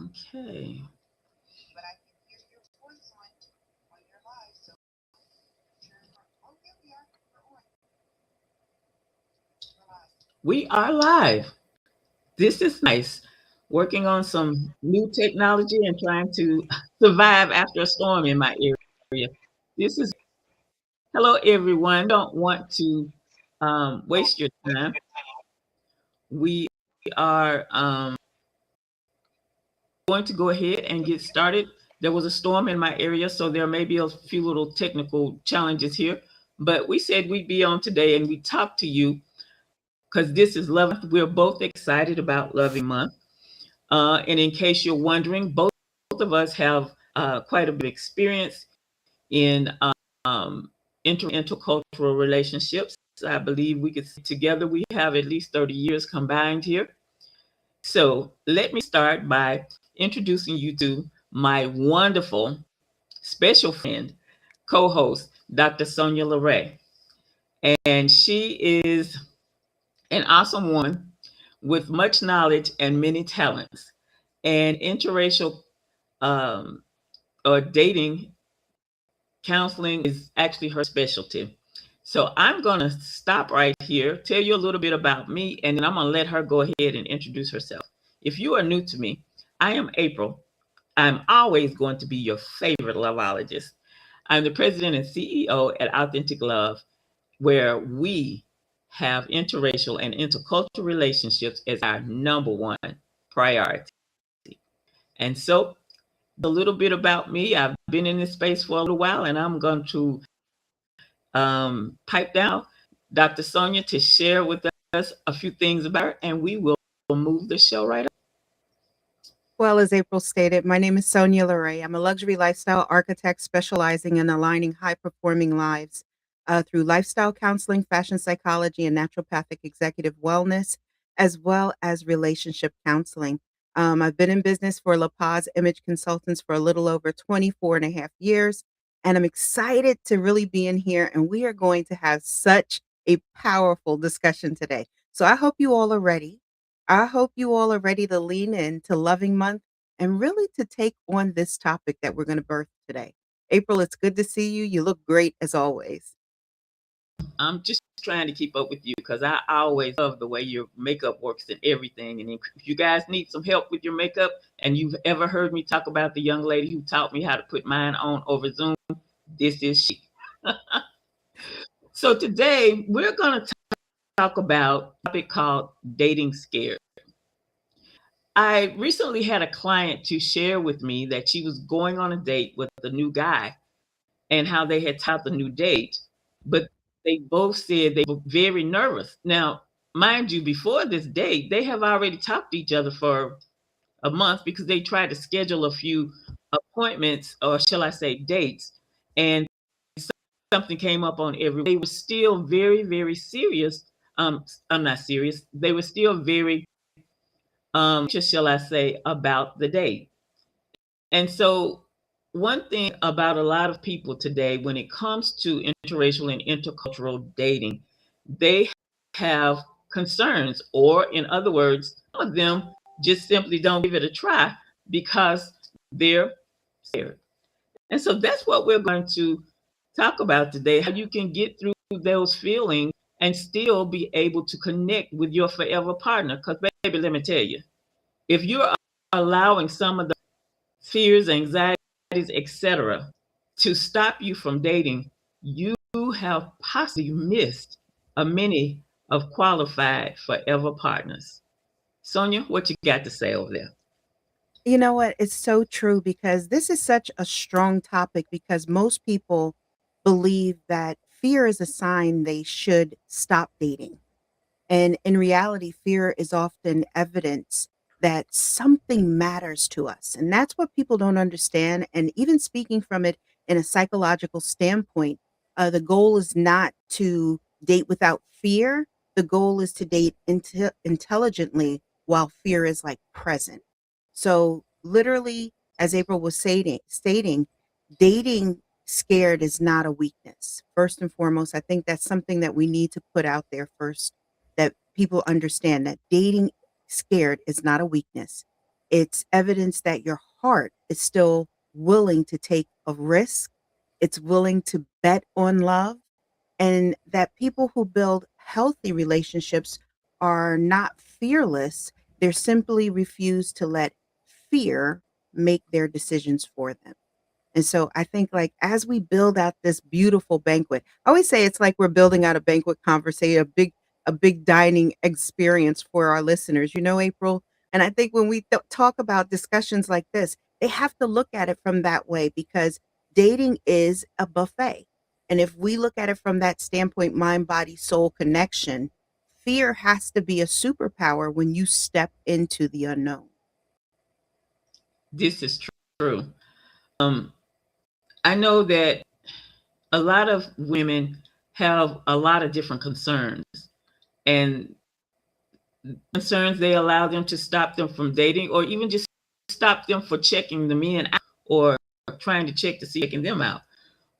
Okay. We are live. This is nice. Working on some new technology and trying to survive after a storm in my area. This is hello everyone. Don't want to waste your time. We are going to go ahead and get started. There was a storm in my area, so there may be a few little technical challenges here. But we said we'd be on today and we talked to you because this is Love Month. We're both excited about Loving Month. And in case you're wondering, both of us have quite a bit of experience in intercultural relationships. I believe we could together we have at least 30 years combined here. So let me start by introducing you to my wonderful special friend, co-host, Dr. Sonya LaRae. And she is an awesome woman with much knowledge and many talents. And interracial or dating counseling is actually her specialty. So I'm going to stop right here, tell you a little bit about me, and then I'm going to let her go ahead and introduce herself. If you are new to me, I am April. I'm always going to be your favorite loveologist. I'm the president and CEO at Authentic Love, where we have interracial and intercultural relationships as our number one priority. And so a little bit about me. I've been in this space for a little while, and I'm going to pipe down Dr. Sonya to share with us a few things about her, and we will move the show right up. Well, as April stated, my name is Sonya LaRae. I'm a luxury lifestyle architect specializing in aligning high-performing lives through lifestyle counseling, fashion psychology, and naturopathic executive wellness, as well as relationship counseling. I've been in business for La Paz Image Consultants for a little over 24 and a half years, and I'm excited to really be in here, and we are going to have such a powerful discussion today. So I hope you all are ready. I hope you all are ready to lean into Loving Month and really to take on this topic that we're going to birth today. April, it's good to see you. You look great as always. I'm just trying to keep up with you because I always love the way your makeup works and everything. And if you guys need some help with your makeup and you've ever heard me talk about the young lady who taught me how to put mine on over Zoom, this is she. So today we're going to talk about a topic called dating scared. I recently had a client to share with me that she was going on a date with a new guy and how they had talked the new date, but they both said they were very nervous. Now, mind you, before this date, they have already talked to each other for a month because they tried to schedule a few appointments, or shall I say dates, and something came up on every. They were still very, very serious. I'm not serious. They were still very, shall I say, about the date. And so, one thing about a lot of people today, when it comes to interracial and intercultural dating, they have concerns, or in other words, some of them just simply don't give it a try because they're scared. And so that's what we're going to talk about today, how you can get through those feelings and still be able to connect with your forever partner. Because, baby, let me tell you, if you're allowing some of the fears, anxieties, etc., to stop you from dating, you have possibly missed a many of qualified forever partners. Sonia, what you got to say over there? You know what? It's so true because this is such a strong topic because most people believe that fear is a sign they should stop dating. And in reality, fear is often evidence that something matters to us. And that's what people don't understand. And even speaking from it in a psychological standpoint, the goal is not to date without fear. The goal is to date intelligently while fear is like present. So, literally, as April was stating, dating scared is not a weakness. First and foremost, I think that's something that we need to put out there first, that people understand that dating scared is not a weakness. It's evidence that your heart is still willing to take a risk. It's willing to bet on love, and that people who build healthy relationships are not fearless. They're simply refuse to let fear make their decisions for them. And so I think, like, as we build out this beautiful banquet, I always say it's like we're building out a banquet conversation, a big dining experience for our listeners, April. And I think when we talk about discussions like this, they have to look at it from that way, because dating is a buffet. And if we look at it from that standpoint, mind, body, soul connection, fear has to be a superpower when you step into the unknown. This is true. Um, I know that a lot of women have a lot of different concerns, and concerns they allow them to stop them from dating, or even just stop them for checking the men out, or trying to check to see checking them out.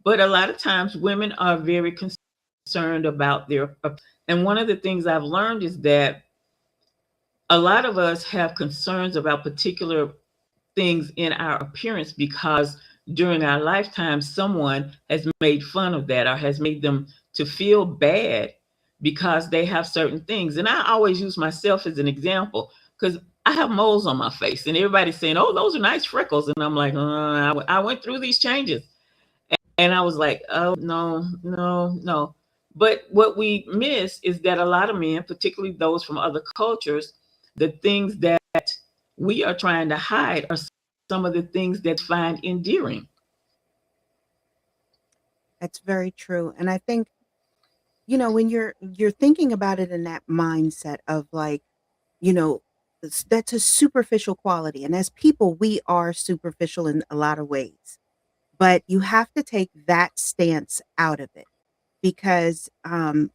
But a lot of times women are very concerned about their, and one of the things I've learned is that a lot of us have concerns about particular things in our appearance because during our lifetime someone has made fun of that or has made them to feel bad because they have certain things. And I always use myself as an example because I have moles on my face and everybody's saying, oh, those are nice freckles. And I'm like, I went through these changes. And I was like, oh, no, no, no. But what we miss is that a lot of men, particularly those from other cultures, the things that we are trying to hide are some of the things that find endearing. That's very true. And I think, when you're thinking about it in that mindset of, like, you know that's a superficial quality, and as people we are superficial in a lot of ways, but you have to take that stance out of it, because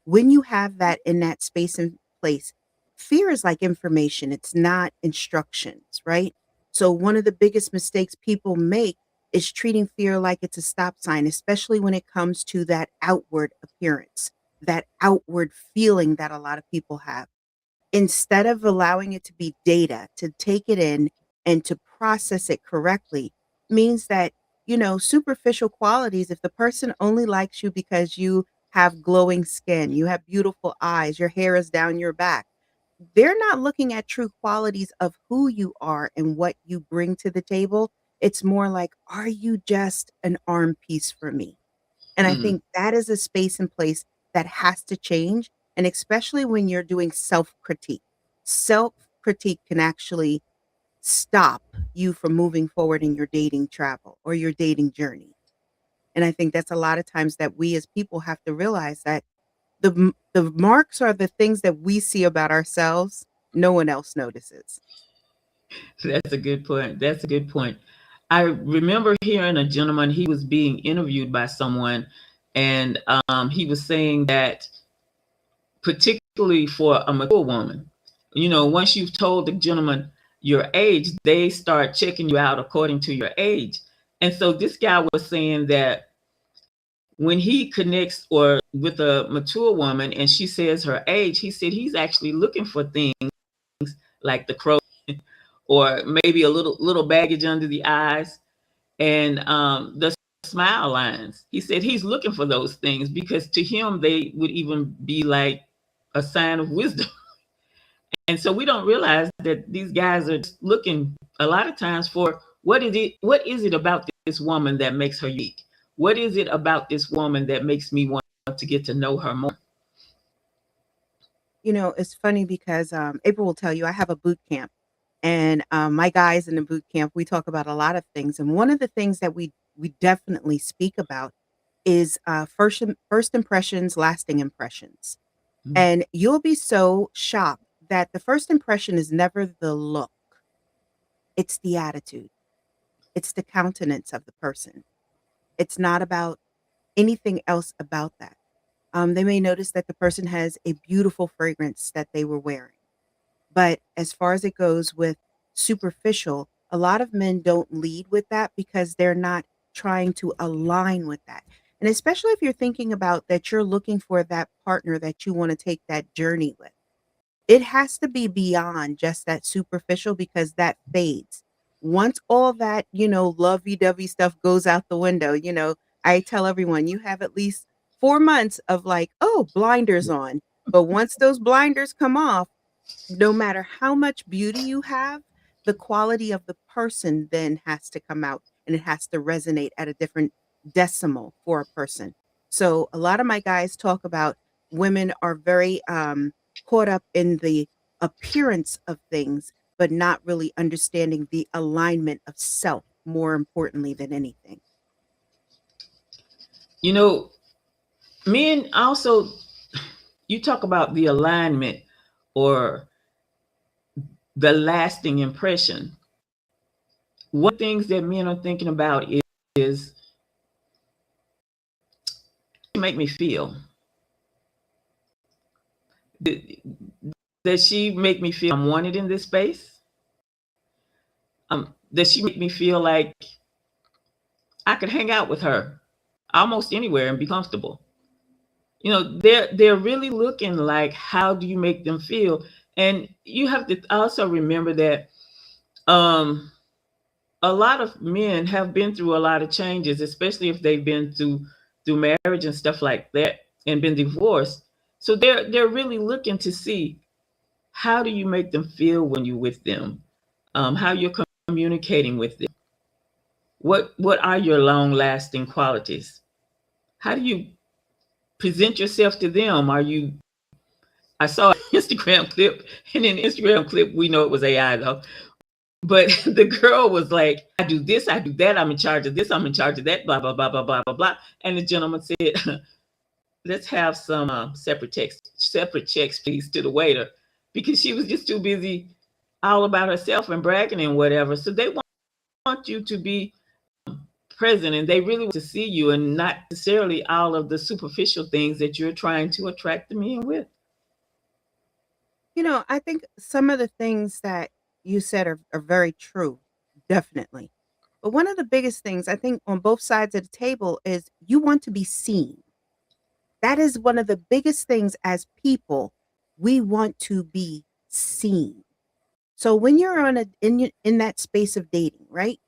when you have that in that space and place, fear is like information, it's not instructions, right? So one of the biggest mistakes people make is treating fear like it's a stop sign, especially when it comes to that outward appearance, that outward feeling that a lot of people have. Instead of allowing it to be data, to take it in and to process it correctly, means that, superficial qualities, if the person only likes you because you have glowing skin, you have beautiful eyes, your hair is down your back, they're not looking at true qualities of who you are and what you bring to the table. It's more like, are you just an arm piece for me? And I Mm, think that is a space and place that has to change, and especially when you're doing self-critique. Self-critique can actually stop you from moving forward in your dating travel or your dating journey. And I think that's a lot of times that we as people have to realize that the marks are the things that we see about ourselves, no one else notices. that's a good point. That's a good point. I remember hearing a gentleman, he was being interviewed by someone, and he was saying that, particularly for a mature woman, once you've told the gentleman your age, they start checking you out according to your age. And so this guy was saying that when he connects or with a mature woman and she says her age, he said he's actually looking for things like the crow or maybe a little baggage under the eyes and the smile lines. He said he's looking for those things because to him they would even be like a sign of wisdom. And so we don't realize that these guys are just looking a lot of times for what is it about this woman that makes her unique? What is it about this woman that makes me want to get to know her more? It's funny because April will tell you I have a boot camp, and my guys in the boot camp, we talk about a lot of things. And one of the things that we definitely speak about is first impressions, lasting impressions. Mm, And you'll be so shocked that the first impression is never the look, it's the attitude, it's the countenance of the person. It's not about anything else about that. They may notice that the person has a beautiful fragrance that they were wearing. But as far as it goes with superficial, a lot of men don't lead with that because they're not trying to align with that. And especially if you're thinking about that you're looking for that partner that you want to take that journey with. it has to be beyond just that superficial because that fades. Once all that, lovey-dovey stuff goes out the window, I tell everyone you have at least 4 months of like, oh, blinders on. But once those blinders come off, no matter how much beauty you have, the quality of the person then has to come out and it has to resonate at a different decimal for a person. So a lot of my guys talk about women are very caught up in the appearance of things, but not really understanding the alignment of self more importantly than anything. You know, men also, you talk about the alignment or the lasting impression. One of the things that men are thinking about is make me feel. Does she make me feel I'm wanted in this space? Does she make me feel like I could hang out with her almost anywhere and be comfortable? They're really looking like, how do you make them feel? And you have to also remember that a lot of men have been through a lot of changes, especially if they've been through marriage and stuff like that and been divorced. So they're really looking to see, how do you make them feel when you're with them? How you're communicating with them? What are your long lasting qualities? How do you present yourself to them? I saw an Instagram clip, and in the Instagram clip, we know it was AI though. But the girl was like, I do this, I do that, I'm in charge of this, I'm in charge of that, blah, blah, blah, blah, blah, blah, blah. And the gentleman said, let's have some separate checks, please, to the waiter, because she was just too busy all about herself and bragging and whatever. So they want you to be present, and they really want to see you and not necessarily all of the superficial things that you're trying to attract the men with. I think some of the things that you said are very true, definitely. But one of the biggest things I think on both sides of the table is you want to be seen. That is one of the biggest things as people. We want to be seen. So when you're in that space of dating, right?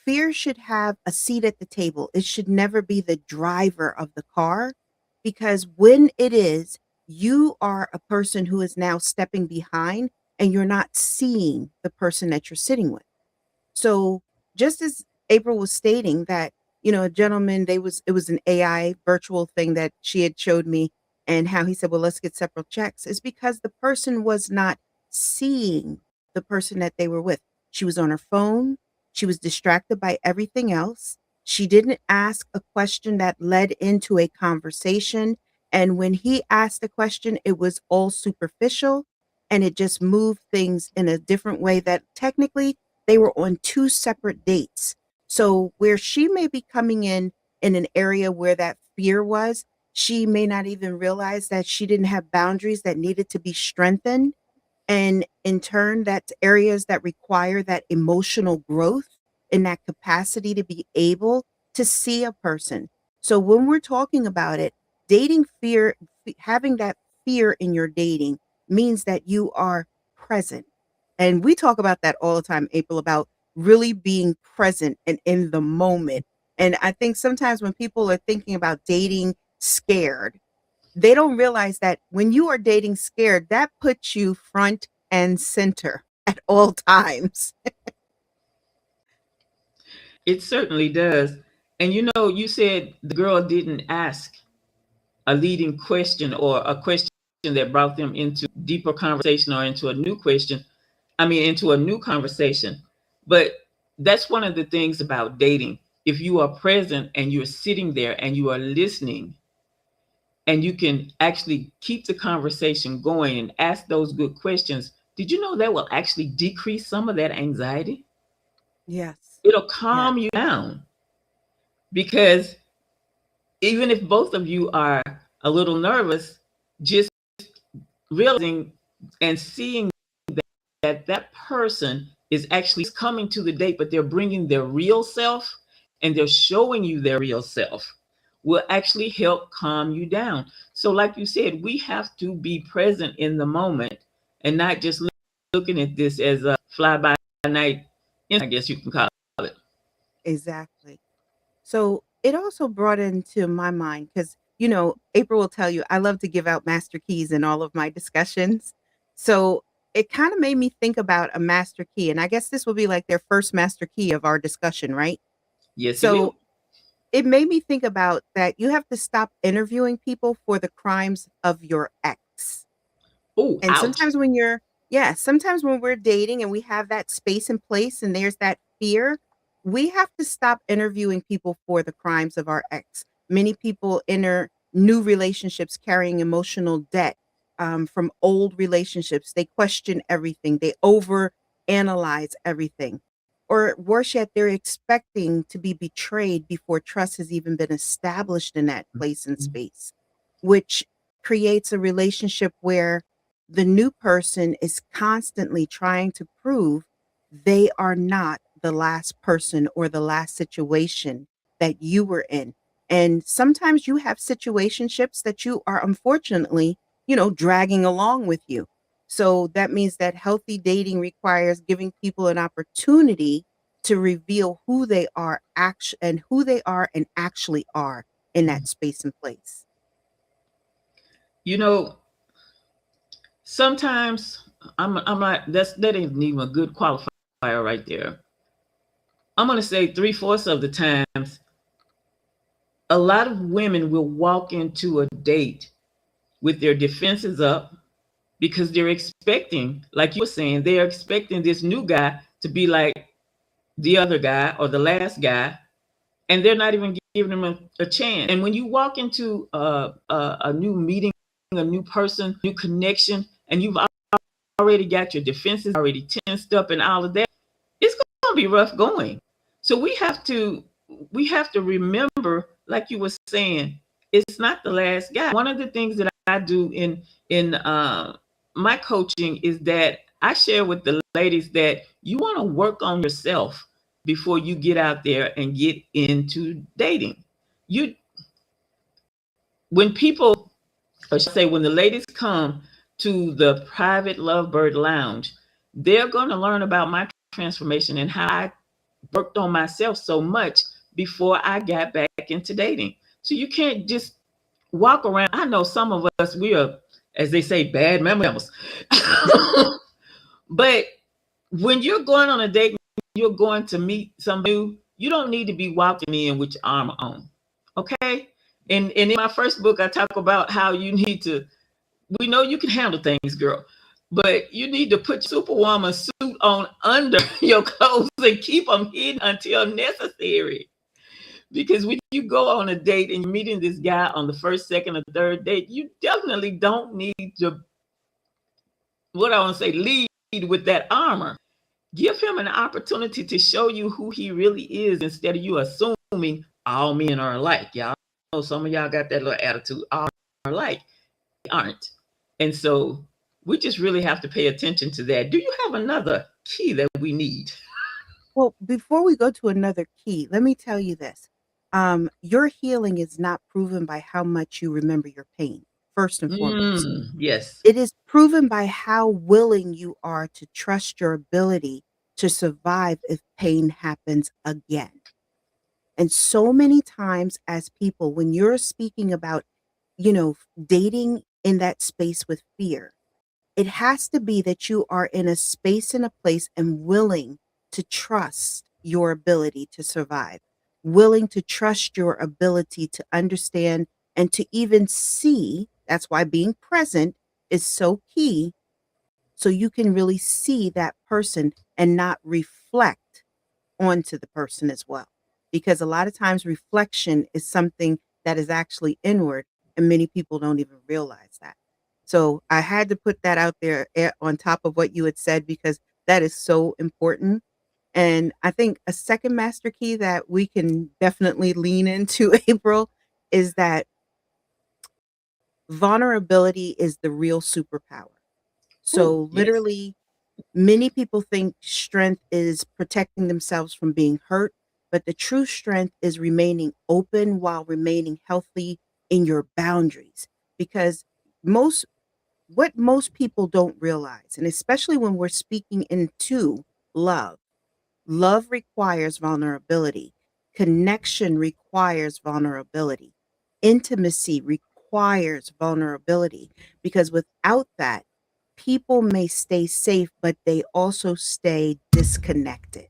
Fear should have a seat at the table. It should never be the driver of the car because when it is, you are a person who is now stepping behind and you're not seeing the person that you're sitting with. So just as April was stating that, a gentleman, it was an AI virtual thing that she had showed me and how he said, well, let's get separate checks is because the person was not seeing the person that they were with. She was on her phone. She was distracted by everything else. She didn't ask a question that led into a conversation. And when he asked a question, it was all superficial and it just moved things in a different way that technically they were on two separate dates. So where she may be coming in an area where that fear was, she may not even realize that she didn't have boundaries that needed to be strengthened. And in turn, that's areas that require that emotional growth and that capacity to be able to see a person. So when we're talking about it, dating fear, having that fear in your dating means that you are present. And we talk about that all the time, April, about really being present and in the moment. And I think sometimes when people are thinking about dating scared, they don't realize that when you are dating scared, that puts you front and center at all times. It certainly does. And you said the girl didn't ask a leading question or a question that brought them into deeper conversation or into a new question. I mean, into a new conversation. But that's one of the things about dating. If you are present and you're sitting there and you are listening, and you can actually keep the conversation going and ask those good questions, did you know that will actually decrease some of that anxiety? Yes. It'll Yes. calm you down, because even if both of you are a little nervous, just realizing and seeing that person is actually coming to the date, but they're bringing their real self and they're showing you their real self will actually help calm you down. So like you said, we have to be present in the moment and not just looking at this as a fly by night, I guess you can call it. Exactly. So it also brought into my mind because, April will tell you I love to give out master keys in all of my discussions. So it kind of made me think about a master key. And I guess this will be like their first master key of our discussion, right? Yes, it So will. it made me think about that you have to stop interviewing people for the crimes of your ex. Oh, And ouch. sometimes when you're yeah, sometimes when we're dating and we have that space and place and there's that fear, we have to stop interviewing people for the crimes of our ex. Many people enter new relationships carrying emotional debt from old relationships. They question everything. They over analyze everything. Or worse yet, they're expecting to be betrayed before trust has even been established in that place and space, which creates a relationship where the new person is constantly trying to prove they are not the last person or the last situation that you were in. And sometimes you have situationships that you are unfortunately, dragging along with you. So that means that healthy dating requires giving people an opportunity to reveal who they are and who they are and actually are in that space and place. You know, sometimes I'm not. That ain't even a good qualifier right there. I'm gonna say 3/4 of the times, a lot of women will walk into a date with their defenses up because they're expecting, like you were saying, they're expecting this new guy to be like the other guy or the last guy, and they're not even giving them a chance. And when you walk into a new meeting, a new person, new connection, and you've already got your defenses already tensed up and all of that, it's going to be rough going. So we have to remember, like you were saying, it's not the last guy. One of the things that I do in my coaching is that I share with the ladies that you want to work on yourself before you get out there and get into dating. You when people, or should I say, when the ladies come to the private Lovebird Lounge, they're going to learn about my transformation and how I worked on myself so much before I got back into dating. So you can't just walk around. I know some of us, we are, as they say, bad mammals. But when you're going on a date, you're going to meet somebody new, you don't need to be walking in with your armor on. Okay? And in my first book, I talk about how you need to, we know you can handle things, girl, but you need to put your superwoman suit on under your clothes and keep them hidden until necessary. Because when you go on a date and you're meeting this guy on the first, second, or third date, you definitely don't need to, what I want to say, lead with that armor. Give him an opportunity to show you who he really is instead of you assuming all men are alike. Y'all know some of y'all got that little attitude, all are alike. They aren't. And so we just really have to pay attention to that. Do you have another key that we need? Well, before we go to another key, let me tell you this. Your healing is not proven by how much you remember your pain, first and foremost. Yes. It is proven by how willing you are to trust your ability to survive if pain happens again. And so many times, as people, when you're speaking about, dating in that space with fear, it has to be that you are in a space and a place and willing to trust your ability to survive, willing to trust your ability to understand and to even see. That's why being present is so key. So you can really see that person and not reflect onto the person as well. Because a lot of times reflection is something that is actually inward, and many people don't even realize that. So I had to put that out there on top of what you had said because that is so important. And I think a second master key that we can definitely lean into, April, is that vulnerability is the real superpower. Oh, So yes. literally, many people think strength is protecting themselves from being hurt, but the true strength is remaining open while remaining healthy in your boundaries. Because most what most people don't realize, and especially when we're speaking into love, love requires vulnerability. Connection requires vulnerability. Intimacy requires vulnerability because without that, people may stay safe, but they also stay disconnected.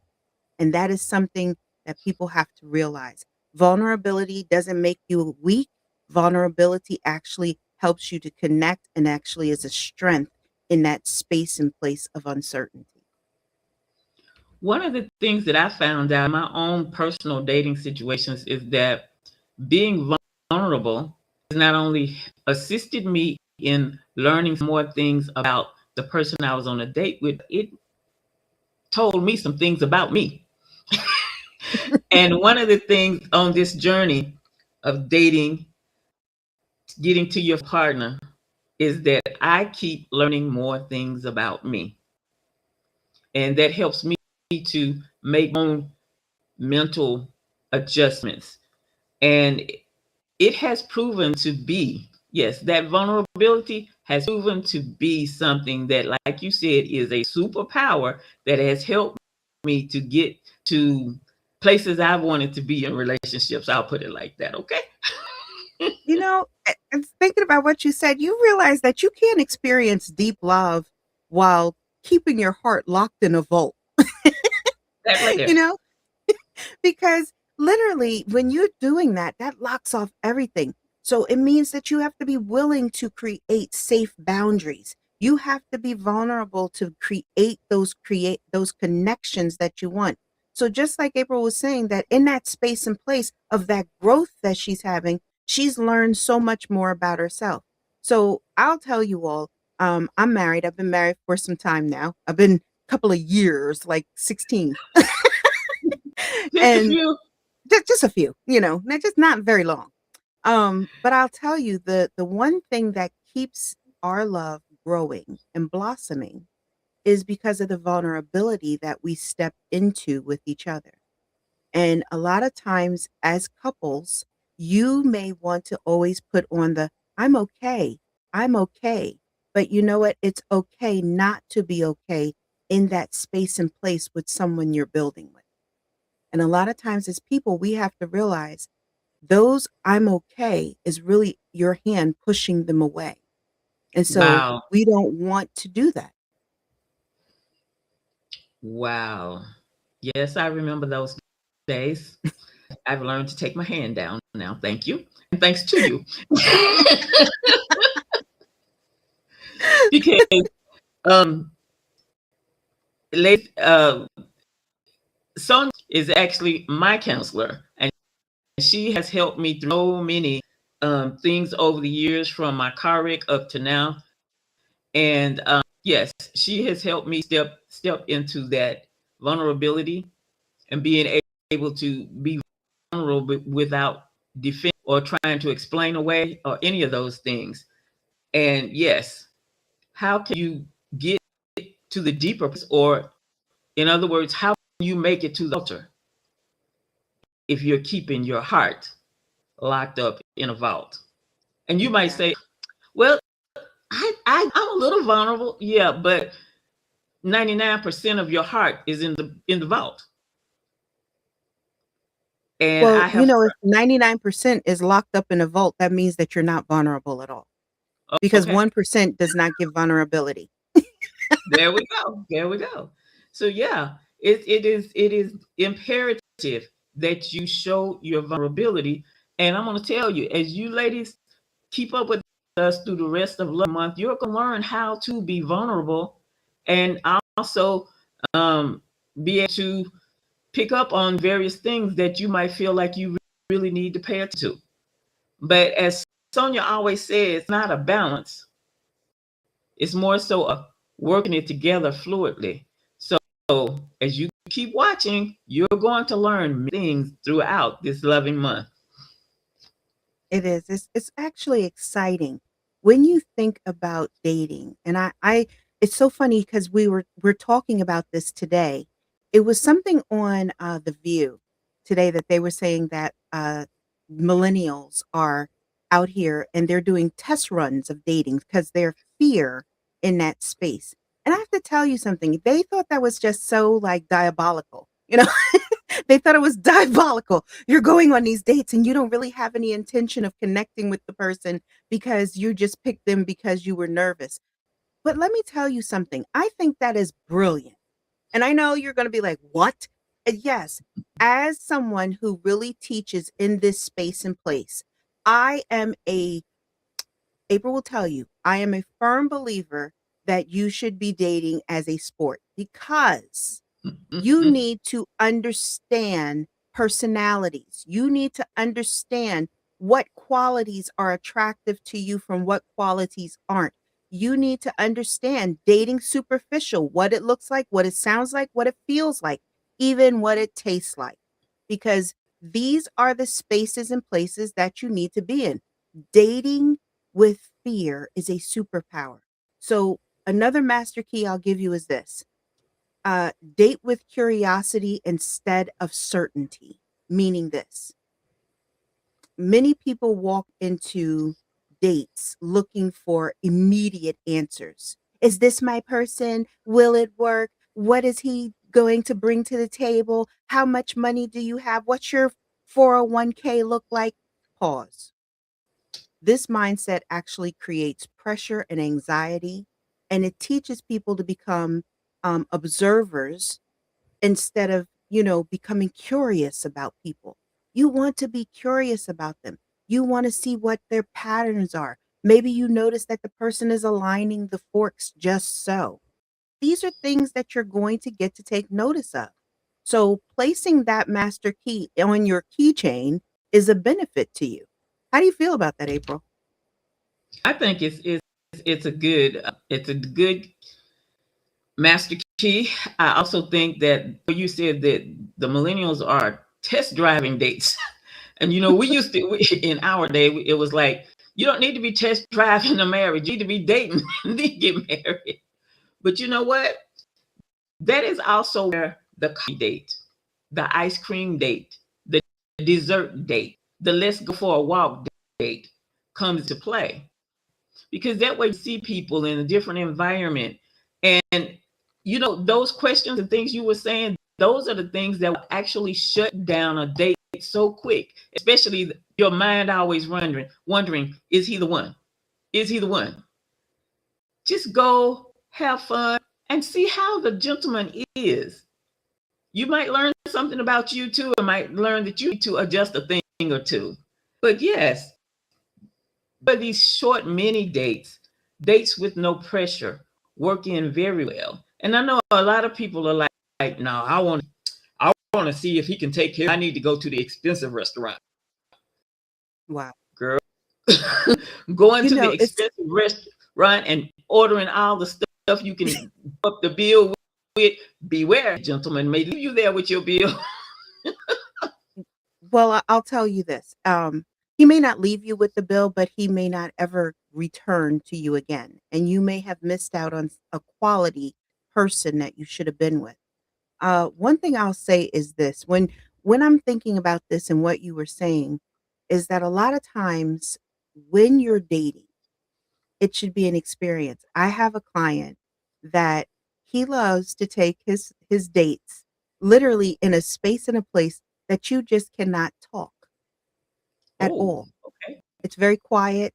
And that is something that people have to realize. Vulnerability doesn't make you weak. Vulnerability actually helps you to connect and actually is a strength in that space and place of uncertainty. One of the things that I found out in my own personal dating situations is that being vulnerable has not only assisted me in learning more things about the person I was on a date with, it told me some things about me. And one of the things on this journey of dating, getting to your partner, is that I keep learning more things about me. And that helps me to make my own mental adjustments. And it has proven to be, yes, that vulnerability has proven to be something that, like you said, is a superpower that has helped me to get to places I've wanted to be in relationships. I'll put it like that. Okay. And thinking about what you said, you realize that you can't experience deep love while keeping your heart locked in a vault. That right you there. know, because literally when you're doing that, that locks off everything. So it means that you have to be willing to create safe boundaries. You have to be vulnerable to create those connections that you want. So just like April was saying, that in that space and place of that growth that she's having, she's learned so much more about herself. So I'll tell you all, I'm married. I've been married for some time now. I've been a couple of years, like 16. Just a And few. just a few, just not very long. But I'll tell you, the one thing that keeps our love growing and blossoming is because of the vulnerability that we step into with each other. And a lot of times as couples, you may want to always put on the I'm okay. I'm okay. But you know what? It's okay not to be okay in that space and place with someone you're building with. And a lot of times as people, we have to realize those I'm okay is really your hand pushing them away. And so Wow. we don't want to do that. Wow. Yes, I remember those days. I've learned to take my hand down now. Thank you. And thanks to you. Because um late Sonia is actually my counselor, and she has helped me through so many things over the years, from my car wreck up to now. And yes, she has helped me step into that vulnerability and being able to be vulnerable without defense or trying to explain away or any of those things. And yes, how can you get to the deeper place, or in other words, how can you make it to the altar if you're keeping your heart locked up in a vault? And you might say, Exactly. well, I'm a little vulnerable. Yeah, but 99% of your heart is in the vault. And Well, I have if 99% is locked up in a vault, that means that you're not vulnerable at all because okay, 1% does not give vulnerability. there we go. There we go. So yeah, it is imperative that you show your vulnerability. And I'm gonna tell you, as you ladies keep up with us through the rest of Love Month, you're gonna learn how to be vulnerable and also um, be able to pick up on various things that you might feel like you really need to pay attention to. But as Sonya always says, it's not a balance. It's more so a working it together fluidly. So as you keep watching, you're going to learn things throughout this loving month. It is. It's actually exciting when you think about dating. And I it's so funny because we're talking about this today. It was something on The View today that they were saying that millennials are out here and they're doing test runs of dating because they're fear in that space. And I have to tell you something, they thought that was just so, like, diabolical, you know? They thought it was diabolical. You're going on these dates and you don't really have any intention of connecting with the person because you just picked them because you were nervous. But let me tell you something, I think that is brilliant. And I know you're gonna be like, "What?" Yes, as someone who really teaches in this space and place, I am a April will tell you, I am a firm believer that you should be dating as a sport because you need to understand personalities. You need to understand what qualities are attractive to you from what qualities aren't. You need to understand dating superficial, what it looks like, what it sounds like, what it feels like, even what it tastes like. Because these are the spaces and places that you need to be in. Dating with fear is a superpower. So, another master key I'll give you is this, date with curiosity instead of certainty. Meaning this, many people walk into dates looking for immediate answers. Is this my person? Will it work? What is he going to bring to the table? How much money do you have? What's your 401k look like? Pause. This mindset actually creates pressure and anxiety, and it teaches people to become observers instead of, becoming curious about people. You want to be curious about them. You want to see what their patterns are. Maybe you notice that the person is aligning the forks just so. These are things that you're going to get to take notice of. So placing that master key on your keychain is a benefit to you. How do you feel about that, April? I think it's a good master key. I also think that you said that the millennials are test driving dates. And in our day, it was like, you don't need to be test driving a marriage. You need to be dating and then get married. But you know what? That is also where the coffee date, the ice cream date, the dessert date, the let's go for a walk date comes to play. Because that way you see people in a different environment. And those questions and things you were saying, those are the things that will actually shut down a date so quick. Especially your mind always wondering, is he the one? Is he the one? Just go have fun and see how the gentleman is. You might learn something about you too, and might learn that you need to adjust a thing or two. But yes, but these short mini dates with no pressure, work in very well. And I know a lot of people are like, no, I want to see if he can take care. I need to go to the expensive restaurant. Wow. Girl, going You to the know, it's expensive restaurant and ordering all the stuff you can up the bill with. Beware, gentlemen may leave you there with your bill. well, I'll tell you this. He may not leave you with the bill, but he may not ever return to you again. And you may have missed out on a quality person that you should have been with. One thing I'll say is this, when I'm thinking about this and what you were saying, is that a lot of times when you're dating, it should be an experience. I have a client that he loves to take his dates literally in a space and a place that you just cannot talk at Oh, all. okay. It's very quiet.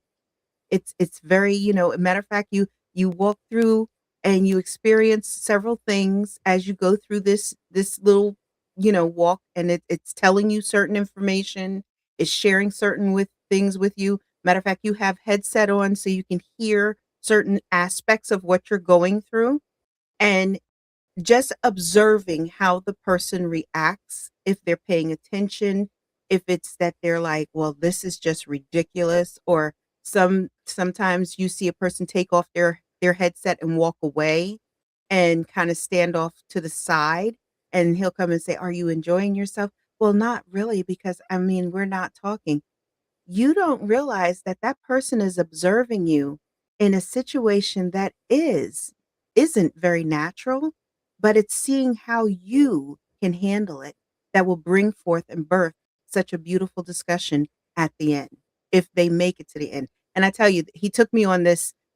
It's very, a matter of fact, you walk through and you experience several things as you go through this little, walk, and it's telling you certain information, it's sharing certain with things with you. Matter of fact, you have headset on so you can hear certain aspects of what you're going through. And just observing how the person reacts, if they're paying attention, if it's that they're like, "Well, this is just ridiculous," or sometimes you see a person take off their headset and walk away and kinda stand off to the side, and he'll come and say, "Are you enjoying yourself?" "Well, not really because, I mean, we're not talking." You don't realize that that person is observing you in a situation that isn't very natural, but it's seeing how you can handle it that will bring forth and birth such a beautiful discussion at the end, if they make it to the end. And I tell you, he took me on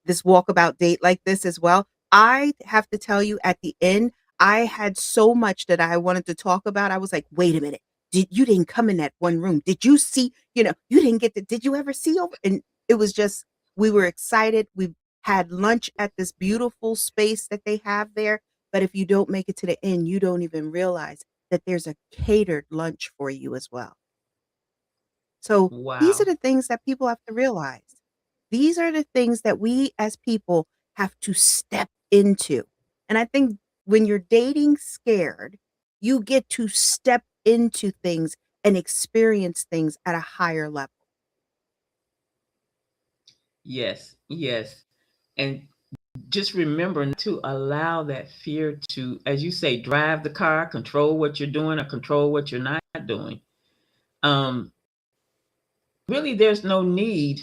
this walkabout date like this as well. I have to tell you, at the end, I had so much that I wanted to talk about. I was like, wait a minute. You didn't come in that one room. Did you see, you didn't get to, did you ever see over? And it was just, we were excited. We had lunch at this beautiful space that they have there. But if you don't make it to the end, you don't even realize that there's a catered lunch for you as well. So these are Wow. the things that people have to realize. These are the things that we as people have to step into. And I think when you're dating scared, you get to step into things and experience things at a higher level. Yes, yes. And just remember not to allow that fear to, as you say, drive the car, control what you're doing or control what you're not doing. Um, Really, there's no need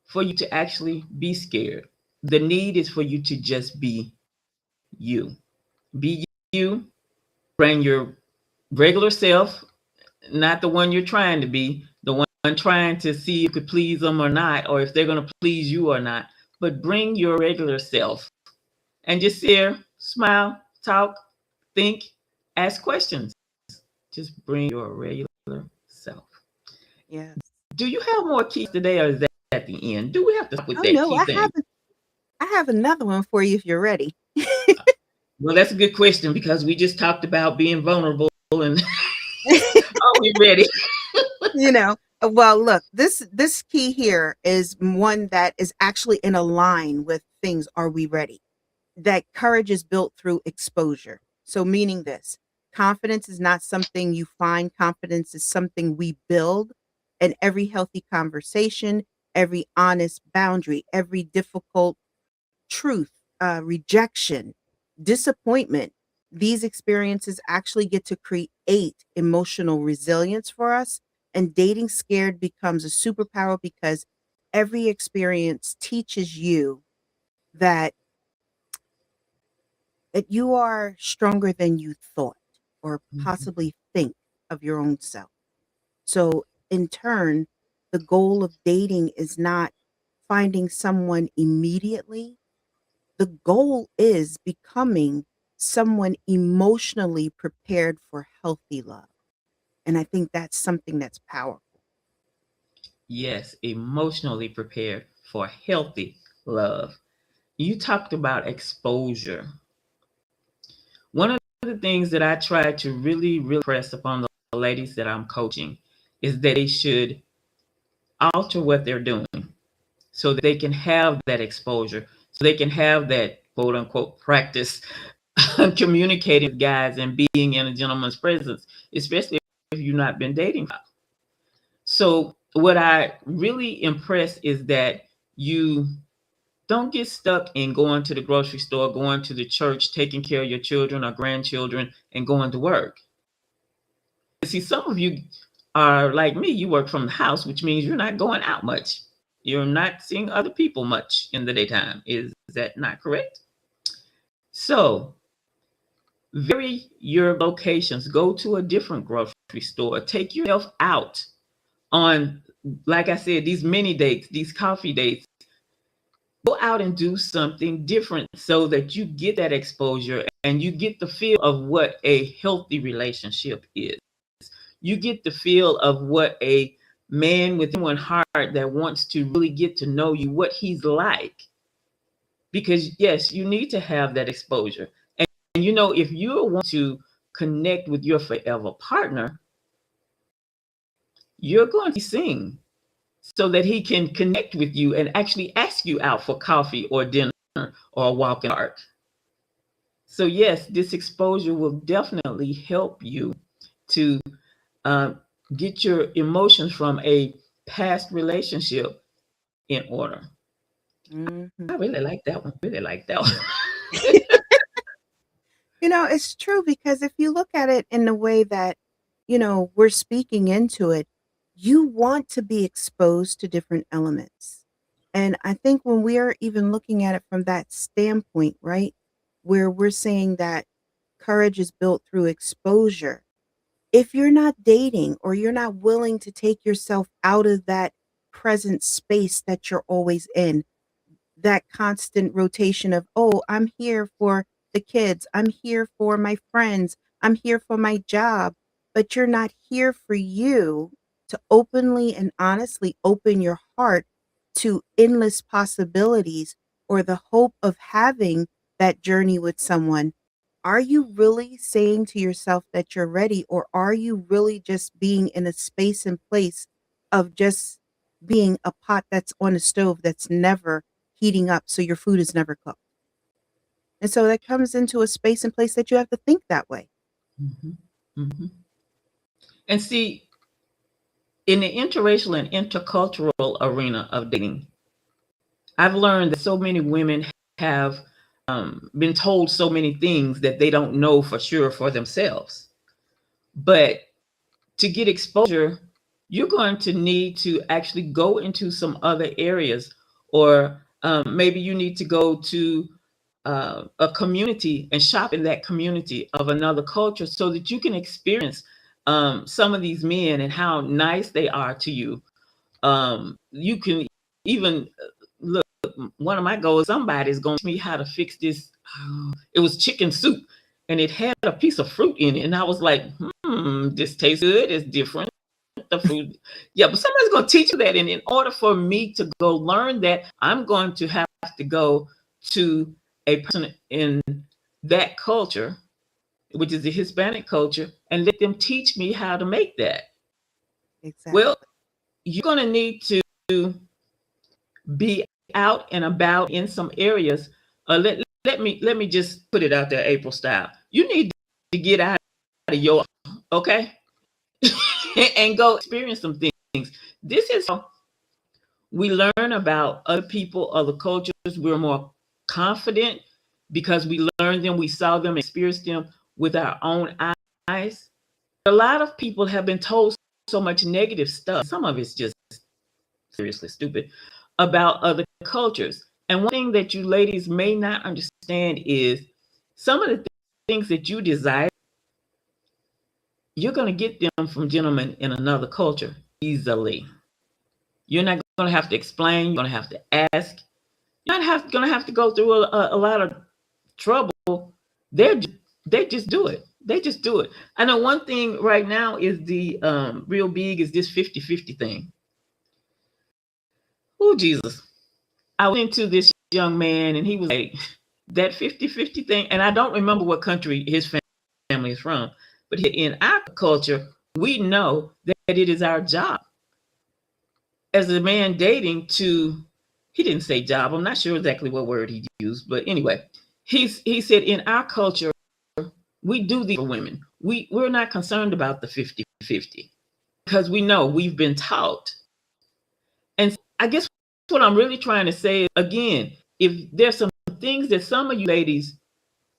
for you to actually be scared. The need is for you to just be you. Be you, bring your regular self, not the one you're trying to be, the one trying to see if you could please them or not, or if they're going to please you or not. But bring your regular self and just sit there, smile, talk, think, ask questions. Just bring your regular self. Yes. Do you have more keys today, or is that at the end? Do we have to stop with Oh that no, key thing? I have another one for you if you're ready. Well, that's a good question because we just talked about being vulnerable and are we ready? Well, look, this key here is one that is actually in a line with things, are we ready? That courage is built through exposure. So meaning this, confidence is not something you find, confidence is something we build. And every healthy conversation, every honest boundary, every difficult truth, rejection, disappointment, these experiences actually get to create emotional resilience for us. And dating scared becomes a superpower because every experience teaches you that you are stronger than you thought or Mhm. possibly think of your own self. So in turn, the goal of dating is not finding someone immediately. The goal is becoming someone emotionally prepared for healthy love. And I think that's something that's powerful. Yes, emotionally prepared for healthy love. You talked about exposure. One of the things that I try to really press upon the ladies that I'm coaching is that they should alter what they're doing so that they can have that exposure, so they can have that quote unquote practice communicating with guys and being in a gentleman's presence, especially if you've not been dating. So, what I really impress is that you don't get stuck in going to the grocery store, going to the church, taking care of your children or grandchildren, and going to work. See, some of you are like me, you work from the house, which means you're not going out much. You're not seeing other people much in the daytime. Is that not correct? So, vary your locations. Go to a different grocery store. Take yourself out on, like I said, these mini dates, these coffee dates. Go out and do something different so that you get that exposure and you get the feel of what a healthy relationship is. You get the feel of what a man with one heart that wants to really get to know you, what he's like. Because yes, you need to have that exposure. And if you want to connect with your forever partner, you're going to sing so that he can connect with you and actually ask you out for coffee or dinner or a walk in the park. So yes, this exposure will definitely help you to uh, get your emotions from a past relationship in order. Mhm. I really like that one. Really like that one. It's true because if you look at it in the way that, we're speaking into it, you want to be exposed to different elements. And I think when we are even looking at it from that standpoint, right, where we're saying that courage is built through exposure, if you're not dating or you're not willing to take yourself out of that present space that you're always in, that constant rotation of, oh, I'm here for the kids, I'm here for my friends, I'm here for my job, but you're not here for you to openly and honestly open your heart to endless possibilities or the hope of having that journey with someone. Are you really saying to yourself that you're ready, or are you really just being in a space and place of just being a pot that's on a stove that's never heating up, so your food is never cooked? And so that comes into a space and place that you have to think that way. Mhm. Mhm. And see, in the interracial and intercultural arena of dating, I've learned that so many women have been told so many things that they don't know for sure for themselves. But to get exposure, you're going to need to actually go into some other areas, or maybe you need to go to a community and shop in that community of another culture so that you can experience some of these men and how nice they are to you. You can even look. One of my goals, somebody's going to teach me how to fix this. It was chicken soup, and it had a piece of fruit in it, and I was like, this tastes good. It's different. The fruit, yeah, but somebody's going to teach you that, and in order for me to go learn that, I'm going to have to go to a person in that culture, which is the Hispanic culture, and let them teach me how to make that. Well, Exactly. you're going to need to be out and about in some areas. Let me just put it out there, April style. You need to get out of your, okay, and go experience some things. This is how we learn about other people, other cultures. We're more confident because we learned them, we saw them, experienced them with our own eyes. A lot of people have been told so much negative stuff. Some of it's just seriously stupid about other cultures. And one thing that you ladies may not understand is some of the things that you desire, you're going to get them from gentlemen in another culture easily. You're not going to have to explain, you're going to have to ask. You're not going to have to go through a lot of trouble. They're, they just do it. They just do it. I know one thing right now is the real big is this 50-50 thing. Oh, Jesus. I went into this young man and he was like, that 50-50 thing. And I don't remember what country his family is from, but in our culture, we know that it is our job as a man dating to, he didn't say job. I'm not sure exactly what word he used, but anyway, he said in our culture, we do these for women. We're not concerned about the 50-50 because we know we've been taught. And I guess what I'm really trying to say is, again, if there's some things that some of you ladies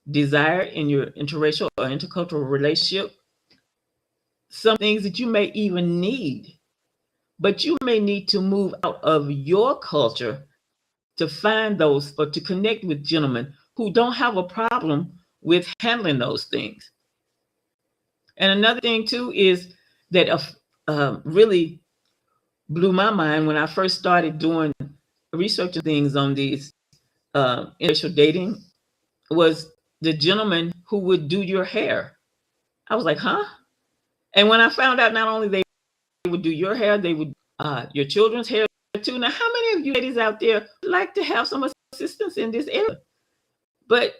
desire in your interracial or intercultural relationship, some things that you may even need, but you may need to move out of your culture to find those or to connect with gentlemen who don't have a problem with handling those things. And another thing too is that really blew my mind when I first started doing researching things on these interracial dating was the gentleman who would do your hair. I was like, huh? And when I found out not only they would do your hair, they would your children's hair too. Now, how many of you ladies out there like to have some assistance in this area? But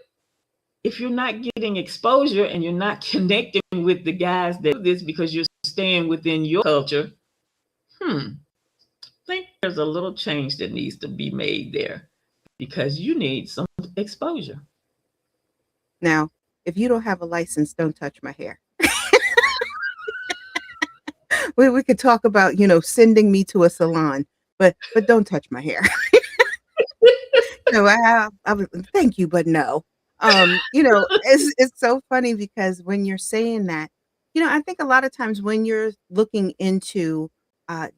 if you're not getting exposure and you're not connecting with the guys that do this because you're staying within your culture, I think there's a little change that needs to be made there because you need some exposure. Now, if you don't have a license, don't touch my hair. We could talk about, sending me to a salon, but don't touch my hair. No, I was thank you, but no. It's so funny because when you're saying that, I think a lot of times when you're looking into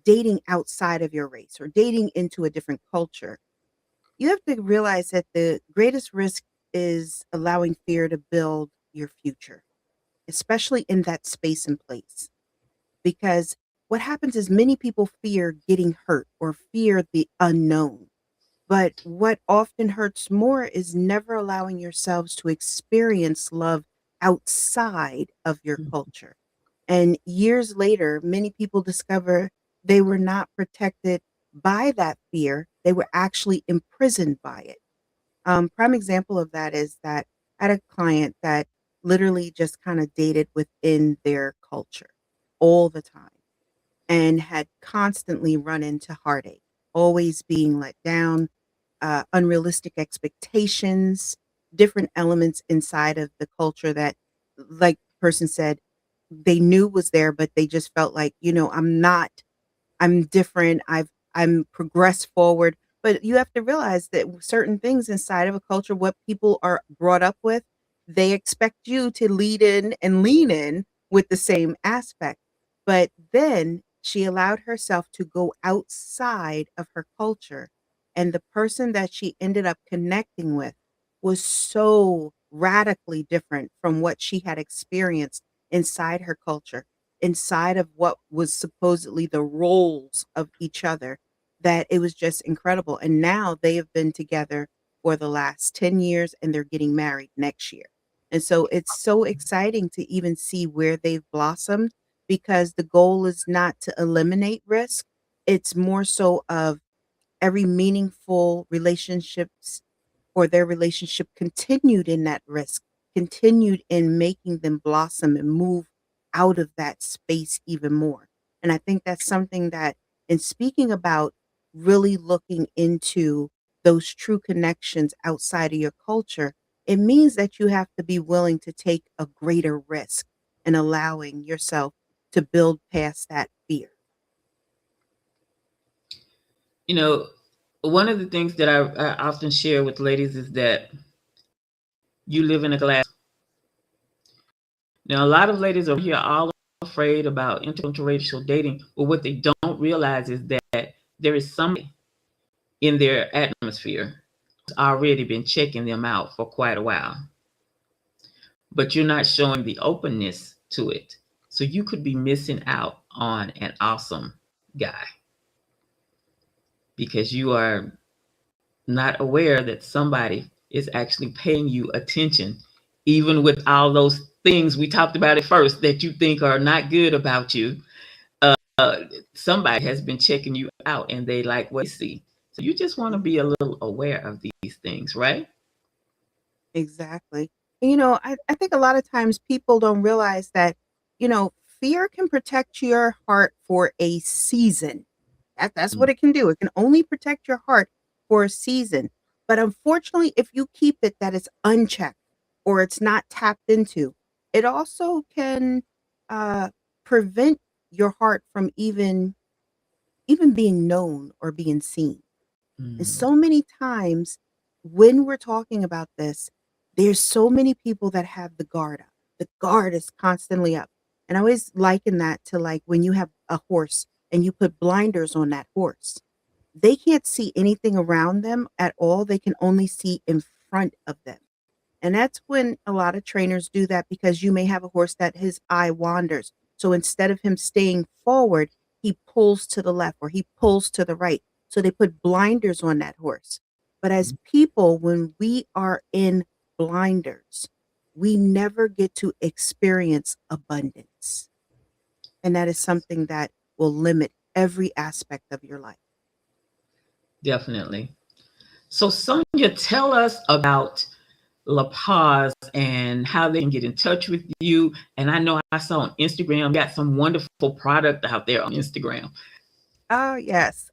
dating outside of your race or dating into a different culture, you have to realize that the greatest risk is allowing fear to build your future, especially in that space and place. Because what happens is many people fear getting hurt or fear the unknown. But what often hurts more is never allowing yourselves to experience love outside of your culture. And years later, many people discover they were not protected by that fear, they were actually imprisoned by it. Prime example of that is that I had a client that literally just kind of dated within their culture all the time and had constantly run into heartache, always being let down, unrealistic expectations, different elements inside of the culture that, like the person said, they knew was there, but they just felt like, I'm different. I'm progressed forward. But you have to realize that certain things inside of a culture, what people are brought up with, they expect you to lead in and lean in with the same aspect. But then she allowed herself to go outside of her culture. And the person that she ended up connecting with was so radically different from what she had experienced inside her culture, inside of what was supposedly the roles of each other, that it was just incredible. And now they have been together for the last 10 years and they're getting married next year. And so it's so exciting to even see where they've blossomed, because the goal is not to eliminate risk. It's more so of every meaningful relationships or their relationship continued in that risk, continued in making them blossom and move out of that space even more. And I think that's something that, in speaking about really looking into those true connections outside of your culture, it means that you have to be willing to take a greater risk in allowing yourself to build past that fear. You know, one of the things that I often share with ladies is that you live in a glass. Now, a lot of ladies are here all afraid about interracial dating, but what they don't realize is that there is somebody in their atmosphere who's already been checking them out for quite a while, but you're not showing the openness to it. So you could be missing out on an awesome guy because you are not aware that somebody is actually paying you attention, even with all those things we talked about at first that you think are not good about you. Uh, Somebody has been checking you out and they like what they see. So you just want to be a little aware of these things, right? Exactly. And, I think a lot of times people don't realize that, fear can protect your heart for a season. That's Mm, what it can do. It can only protect your heart for a season. But unfortunately, if you keep it that it's unchecked or it's not tapped into, it also can uh, prevent your heart from even being known or being seen. And mm, so many times when we're talking about this, there's so many people that have the guard up. The guard is constantly up. And I always liken that to like when you have a horse and you put blinders on that horse. They can't see anything around them at all. They can only see in front of them. And that's when a lot of trainers do that, because you may have a horse that his eye wanders. So instead of him staying forward, he pulls to the left or he pulls to the right. So they put blinders on that horse. But as people, when we are in blinders, we never get to experience abundance. And that is something that will limit every aspect of your life. definitely. So, Sonia, tell us about La Paz and how they can get in touch with you. And I know I saw on Instagram, you got some wonderful product out there on Instagram. Oh, yes.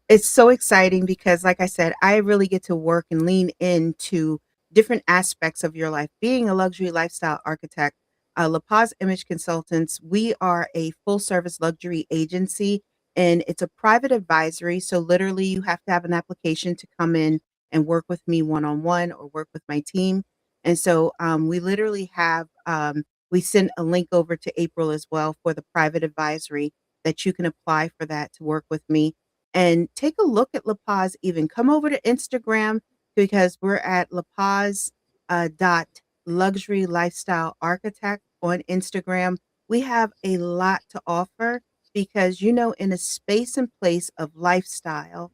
It's so exciting because, like I said, I really get to work and lean into different aspects of your life. Being a luxury lifestyle architect, La Paz Image Consultants, we are a full service luxury agency, and it's a private advisory. So, literally, you have to have an application to come in and work with me one on one or work with my team. And so, we literally we send a link over to April as well for the private advisory, that you can apply for that to work with me. And take a look at La Paz. Even come over to Instagram, because we're at La Paz dot luxury lifestyle architect on Instagram. We have a lot to offer because, in a space and place of lifestyle,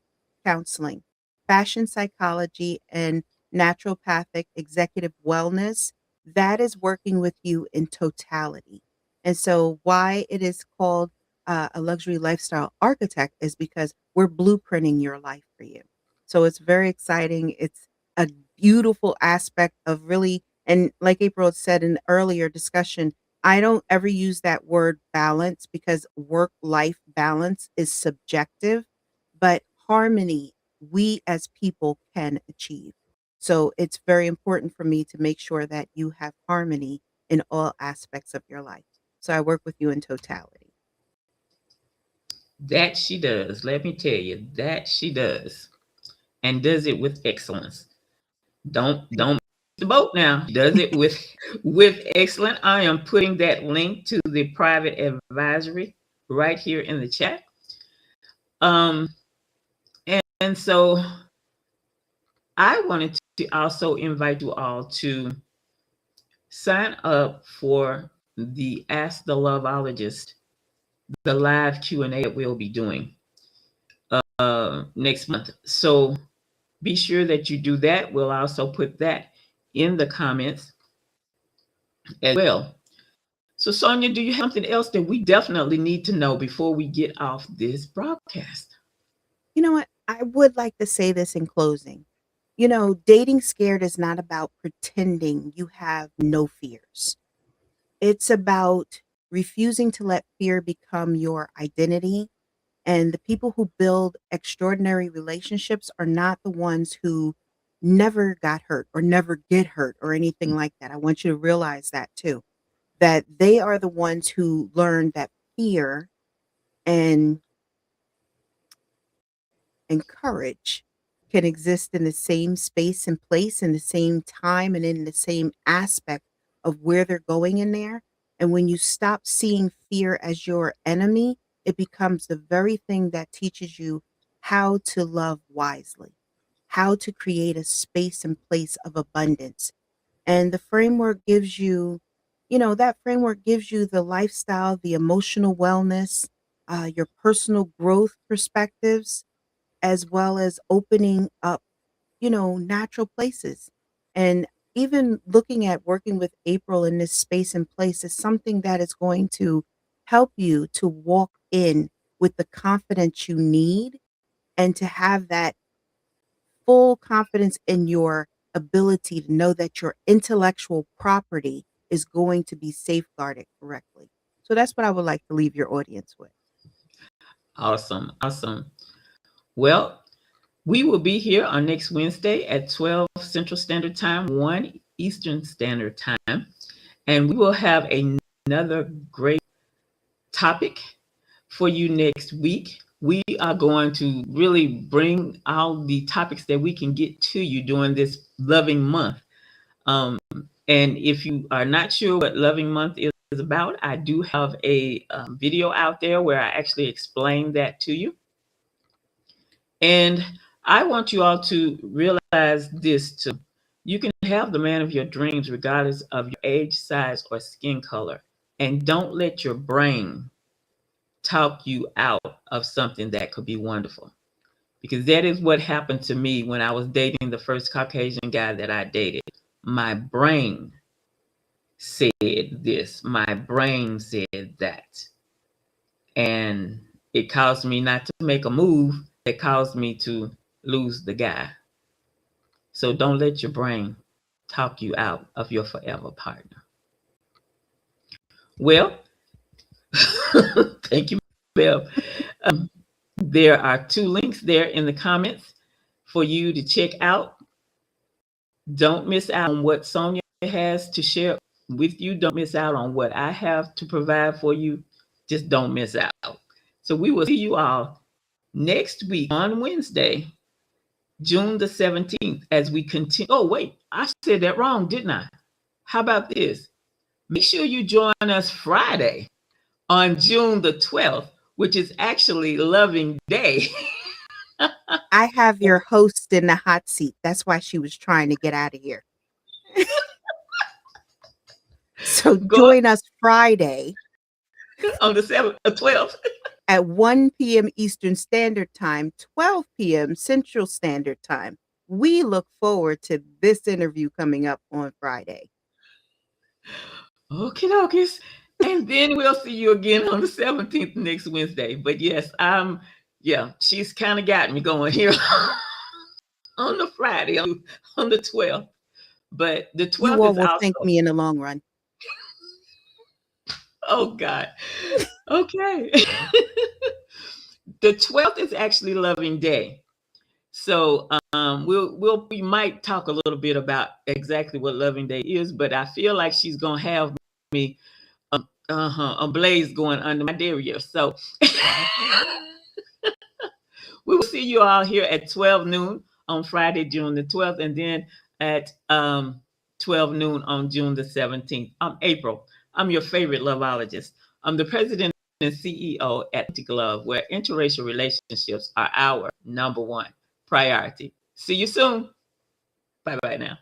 counseling, fashion psychology, and naturopathic executive wellness, that is working with you in totality. And so, why it is called a luxury lifestyle architect is because we're blueprinting your life for you. So, it's very exciting. It's a beautiful aspect of really, and like April said in the earlier discussion, I don't ever use that word balance because work life balance is subjective, but harmony we as people can achieve. So it's very important for me to make sure that you have harmony in all aspects of your life. So I work with you in totality. That she does. Let me tell you, that she does, and does it with excellence. Don't miss the boat now. She does it with excellent. I am putting that link to the private advisory right here in the chat. Um, and so I wanted to also invite you all to sign up for the Ask the Loveologist, the live Q&A that we'll be doing next month. So be sure that you do that. We'll also put that in the comments as well. So, Sonya, do you have something else that we definitely need to know before we get off this broadcast? You know what? I would like to say this in closing. Dating scared is not about pretending you have no fears. It's about refusing to let fear become your identity. And the people who build extraordinary relationships are not the ones who never got hurt or never get hurt or anything like that. I want you to realize that too, that they are the ones who learn that fear and courage can exist in the same space and place, in the same time, and in the same aspect of where they're going in there. And when you stop seeing fear as your enemy, it becomes the very thing that teaches you how to love wisely, how to create a space and place of abundance. And the framework gives you, that framework gives you the lifestyle, the emotional wellness, your personal growth perspectives, as well as opening up, natural places. And even looking at working with April in this space and place is something that is going to help you to walk in with the confidence you need and to have that full confidence in your ability to know that your intellectual property is going to be safeguarded correctly. So that's what I would like to leave your audience with. Awesome. Awesome. Well, we will be here on next Wednesday at 12 Central Standard Time, 1 Eastern Standard Time. And we will have another great topic for you next week. We are going to really bring all the topics that we can get to you during this loving month. And if you are not sure what loving month is about, I do have a video out there where I actually explain that to you. And I want you all to realize this too. You can have the man of your dreams regardless of your age, size, or skin color. And don't let your brain talk you out of something that could be wonderful. Because that is what happened to me when I was dating the first Caucasian guy that I dated. My brain said this, my brain said that. And it caused me not to make a move. It caused me to lose the guy. So don't let your brain talk you out of your forever partner. Well, thank you, Bev. There are 2 links there in the comments for you to check out. Don't miss out on what Sonya has to share with you. Don't miss out on what I have to provide for you. Just don't miss out. So we will see you all next week on Wednesday, June the 17th, as we continue. Oh, wait, I said that wrong, didn't I? How about this? Make sure you join us Friday on June the 12th, which is actually Loving Day. I have your host in the hot seat. That's why she was trying to get out of here. So Go join us Friday on the 7th, 12th. at 1 p.m. Eastern Standard Time, 12 p.m. Central Standard Time. We look forward to this interview coming up on Friday. Okay, dokies. And then we'll see you again on the 17th next Wednesday. But yes, yeah, she's kind of got me going here on the Friday, on the 12th. But the 12th You all is will also, thank me in the long run. oh God. Okay. The 12th is actually Loving Day. So we might talk a little bit about exactly what Loving Day is, but I feel like she's gonna have me a blaze going under my derriere. So we will see you all here at 12 noon on Friday, June the 12th, and then at 12 noon on June the 17th. I'm April. I'm your favorite loveologist. I'm the president and CEO at Love, where interracial relationships are our number one priority. See you soon. Bye-bye now.